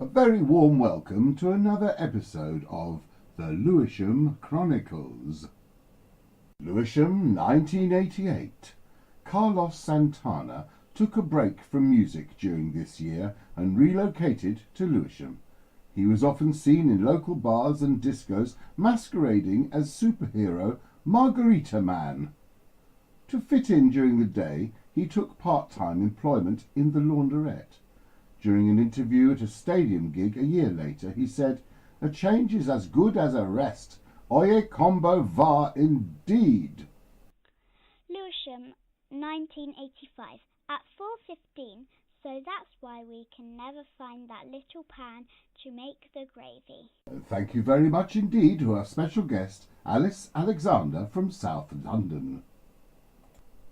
A very warm welcome to another episode of the Lewisham Chronicles. Lewisham, 1988. Carlos Santana took a break from music during this year and relocated to Lewisham. He was often seen in local bars and discos masquerading as superhero Margarita Man. To fit in during the day, he took part-time employment in the launderette. During an interview at a stadium gig a year later, he said, "A change is as good as a rest. Oye combo va indeed." Lewisham, 1985, at 4:15, so that's why we can never find that little pan to make the gravy. Thank you very much indeed to our special guest, Alice Alexander from South London.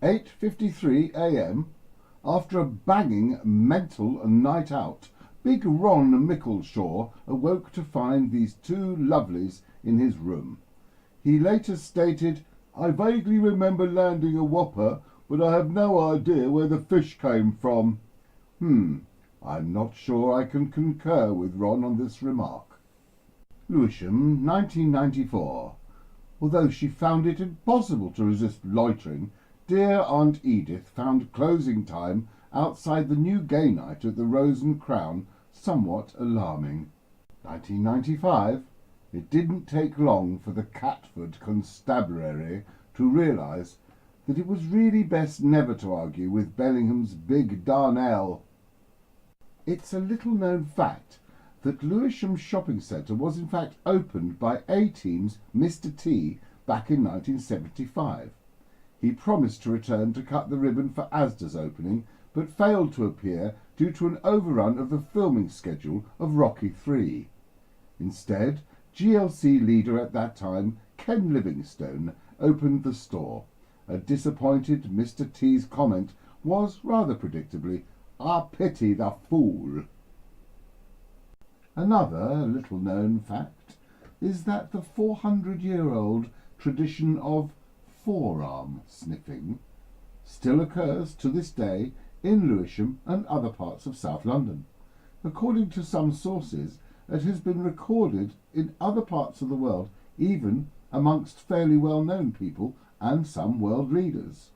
8:53 a.m. After a banging mental night out, big Ron Mickleshaw awoke to find these two lovelies in his room. He later stated, "I vaguely remember landing a whopper, but I have no idea where the fish came from." I'm not sure I can concur with Ron on this remark. Lewisham, 1994. Although she found it impossible to resist loitering, dear Aunt Edith found closing time outside the new gay night at the Rose and Crown somewhat alarming. 1995. It didn't take long for the Catford Constabulary to realise that it was really best never to argue with Bellingham's big Darnell. It's a little-known fact that Lewisham Shopping Centre was in fact opened by A-Team's Mr. T back in 1975. He promised to return to cut the ribbon for Asda's opening, but failed to appear due to an overrun of the filming schedule of Rocky III. Instead, GLC leader at that time, Ken Livingstone, opened the store. A disappointed Mr. T's comment was, rather predictably, "I pity the fool." Another little-known fact is that the 400-year-old tradition of forearm sniffing still occurs to this day in Lewisham and other parts of South London. According to some sources, it has been recorded in other parts of the world, even amongst fairly well-known people and some world leaders.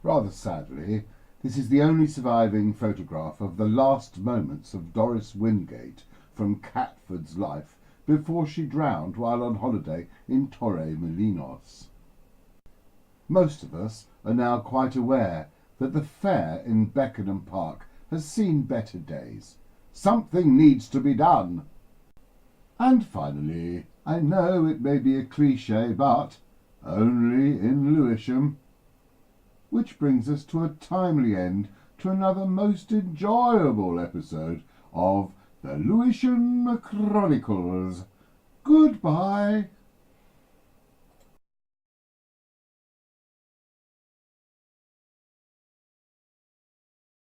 Rather sadly, this is the only surviving photograph of the last moments of Doris Wingate from Catford's life before she drowned while on holiday in Torremolinos. Most of us are now quite aware that the fair in Beckenham Park has seen better days. Something needs to be done. And finally, I know it may be a cliché, but only in Lewisham. Which brings us to a timely end to another most enjoyable episode of the Lewisham Chronicles. Goodbye.